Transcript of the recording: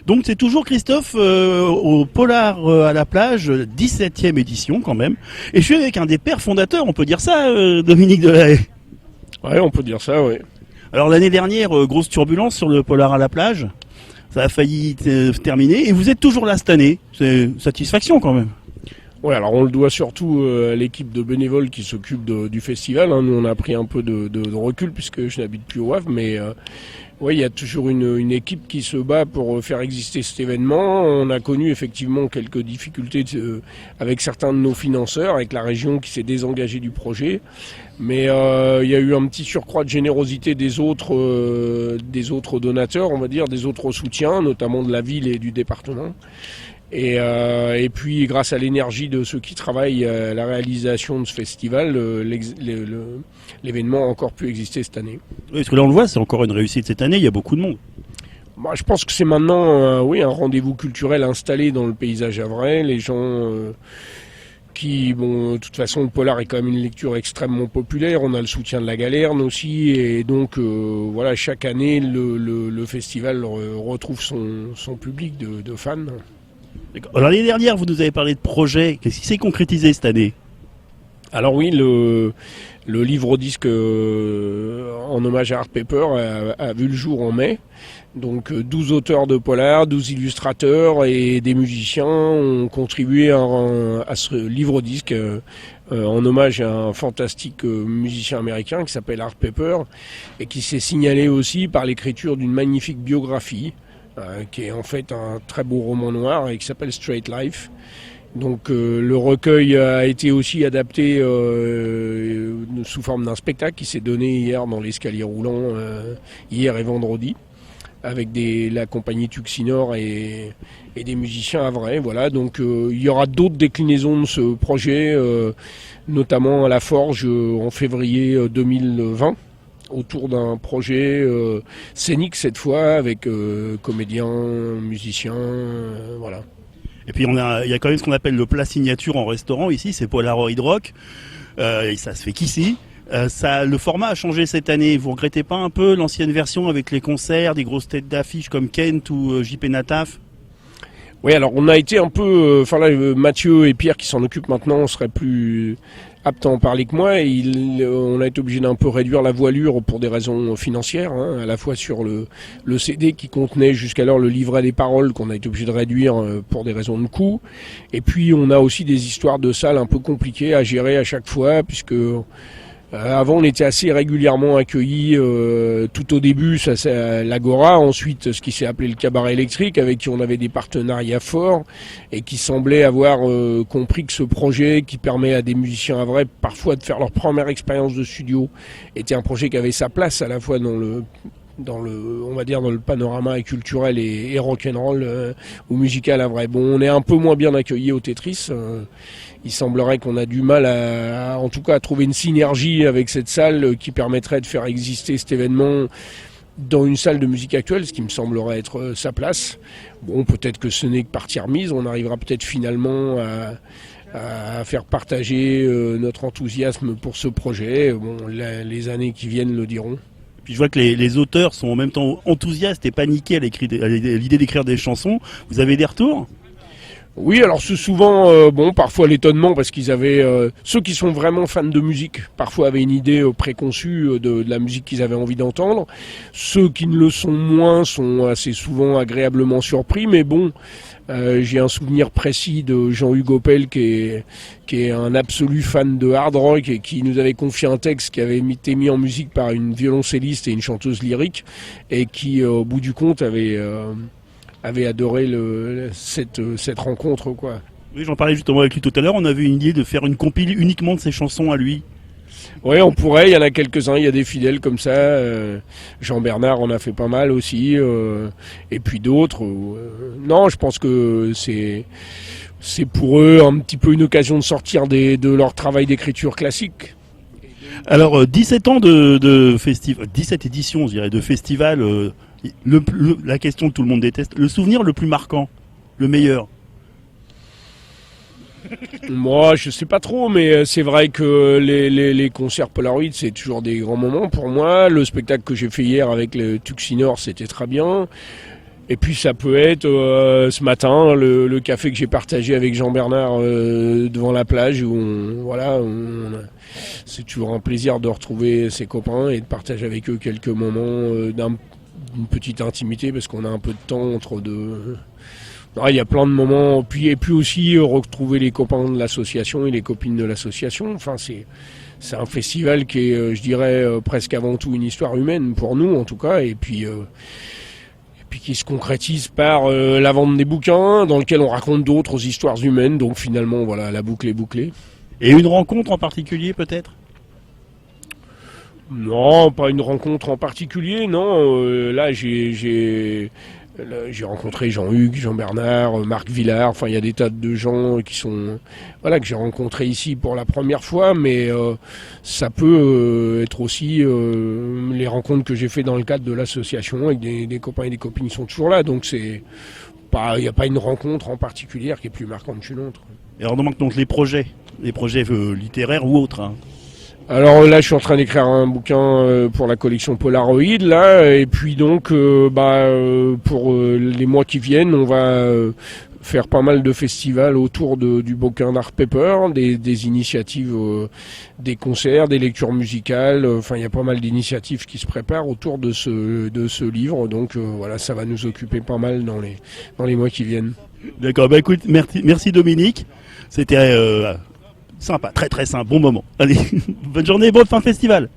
Donc c'est toujours Christophe au Polar à la plage, 17e édition quand même. Et je suis avec un des pères fondateurs, on peut dire ça, Dominique Delahaye. Ouais, on peut dire ça, oui. Alors l'année dernière, grosse turbulence sur le Polar à la plage. Ça a failli terminer et vous êtes toujours là cette année. C'est une satisfaction quand même. Ouais, alors on le doit surtout à l'équipe de bénévoles qui s'occupe du festival. Nous, on a pris un peu de recul puisque je n'habite plus au Havre, mais ouais, il y a toujours une équipe qui se bat pour faire exister cet événement. On a connu effectivement quelques difficultés avec certains de nos financeurs, avec la région qui s'est désengagée du projet. Mais il y a eu un petit surcroît de générosité des autres donateurs, on va dire, des autres soutiens, notamment de la ville et du département. Et puis, grâce à l'énergie de ceux qui travaillent à la réalisation de ce festival, l'événement a encore pu exister cette année. Oui, parce que là, on le voit, c'est encore une réussite cette année, il y a beaucoup de monde. Moi, je pense que c'est maintenant oui, un rendez-vous culturel installé dans le paysage havrais. Les gens de toute façon, le Polar est quand même une lecture extrêmement populaire. On a le soutien de la Galerne aussi. Et donc, voilà, chaque année, le festival retrouve son public de fans. Alors l'année dernière, vous nous avez parlé de projet. Qu'est-ce qui s'est concrétisé cette année? Alors oui, le livre-disque en hommage à Art Pepper a vu le jour en mai. Donc 12 auteurs de polar, 12 illustrateurs et des musiciens ont contribué à ce livre-disque en hommage à un fantastique musicien américain qui s'appelle Art Pepper et qui s'est signalé aussi par l'écriture d'une magnifique biographie qui est en fait un très beau roman noir et qui s'appelle Straight Life. Donc le recueil a été aussi adapté sous forme d'un spectacle qui s'est donné hier dans l'escalier roulant, hier et vendredi, avec la compagnie Tuxinor et des musiciens havrais. Voilà, donc il y aura d'autres déclinaisons de ce projet, notamment à la Forge en février 2020. Autour d'un projet scénique cette fois, avec comédiens, musiciens, voilà. Et puis il y a quand même ce qu'on appelle le plat signature en restaurant ici, c'est Polaroid Rock. Et ça se fait qu'ici. Le format a changé cette année. Vous regrettez pas un peu l'ancienne version avec les concerts, des grosses têtes d'affiche comme Kent ou JP Nataf? Oui, alors on a été un peu... Mathieu et Pierre qui s'en occupent maintenant seraient plus aptes à en parler que moi. On a été obligé d'un peu réduire la voilure pour des raisons financières, à la fois sur le CD qui contenait jusqu'alors le livret des paroles qu'on a été obligé de réduire pour des raisons de coût. Et puis on a aussi des histoires de salles un peu compliquées à gérer à chaque fois, puisque... avant, on était assez régulièrement accueillis tout au début, ça c'est l'Agora, ensuite ce qui s'est appelé le Cabaret électrique, avec qui on avait des partenariats forts et qui semblait avoir compris que ce projet qui permet à des musiciens havrais parfois de faire leur première expérience de studio était un projet qui avait sa place à la fois dans le on va dire dans le panorama culturel et rock'n'roll ou musical havrais. Bon, on est un peu moins bien accueillis au Tetris. Il semblerait qu'on a du mal en tout cas à trouver une synergie avec cette salle qui permettrait de faire exister cet événement dans une salle de musique actuelle, ce qui me semblerait être sa place. Bon, peut-être que ce n'est que partie remise, on arrivera peut-être finalement à faire partager notre enthousiasme pour ce projet. Bon, les années qui viennent le diront. Puis je vois que les auteurs sont en même temps enthousiastes et paniqués à l'idée d'écrire des chansons. Vous avez des retours? Oui, alors c'est souvent, parfois l'étonnement, parce qu'ils avaient, ceux qui sont vraiment fans de musique, parfois avaient une idée préconçue de la musique qu'ils avaient envie d'entendre. Ceux qui ne le sont moins sont assez souvent agréablement surpris, mais bon, j'ai un souvenir précis de Jean-Hugues Opel qui est un absolu fan de hard rock et qui nous avait confié un texte qui avait été mis en musique par une violoncelliste et une chanteuse lyrique et qui, au bout du compte, avait adoré cette rencontre, quoi. Oui, j'en parlais justement avec lui tout à l'heure. On avait une idée de faire une compile uniquement de ses chansons à lui. Oui, on pourrait. Il y en a quelques-uns. Il y a des fidèles comme ça. Jean Bernard en a fait pas mal aussi. Et puis d'autres. Non, je pense que c'est pour eux un petit peu une occasion de sortir de leur travail d'écriture classique. Alors, 17 ans de festival, 17 éditions, je dirais, de festival. La question que tout le monde déteste, le souvenir le plus marquant, le meilleur? Moi, je sais pas trop, mais c'est vrai que les concerts Polaroid, c'est toujours des grands moments pour moi. Le spectacle que j'ai fait hier avec le Tuxinor, c'était très bien. Et puis ça peut être ce matin le café que j'ai partagé avec Jean-Bernard devant la plage où c'est toujours un plaisir de retrouver ses copains et de partager avec eux quelques moments d'une petite intimité parce qu'on a un peu de temps entre deux. Il y a plein de moments, et puis aussi retrouver les copains de l'association et les copines de l'association. Enfin, c'est un festival qui est, je dirais, presque avant tout une histoire humaine pour nous en tout cas, et puis qui se concrétise par la vente des bouquins dans lequel on raconte d'autres histoires humaines. Donc finalement, voilà, la boucle est bouclée. Et une rencontre en particulier peut-être ? Non, pas une rencontre en particulier, non. Là, j'ai rencontré Jean-Hugues, Jean-Bernard, Marc Villard, enfin il y a des tas de gens qui sont que j'ai rencontrés ici pour la première fois, mais ça peut être aussi les rencontres que j'ai fait dans le cadre de l'association avec des copains et des copines qui sont toujours là, donc il n'y a pas une rencontre en particulier qui est plus marquante qu'une autre. Et alors donc les projets littéraires ou autres hein. Alors là, je suis en train d'écrire un bouquin pour la collection Polaroid, là, et puis donc, pour les mois qui viennent, on va faire pas mal de festivals autour du bouquin d'Art Paper, des initiatives, des concerts, des lectures musicales. Enfin, il y a pas mal d'initiatives qui se préparent autour de ce livre, donc ça va nous occuper pas mal dans les mois qui viennent. D'accord, écoute, merci Dominique, c'était sympa, très très sympa, bon moment. Allez, bonne journée, bonne fin de festival.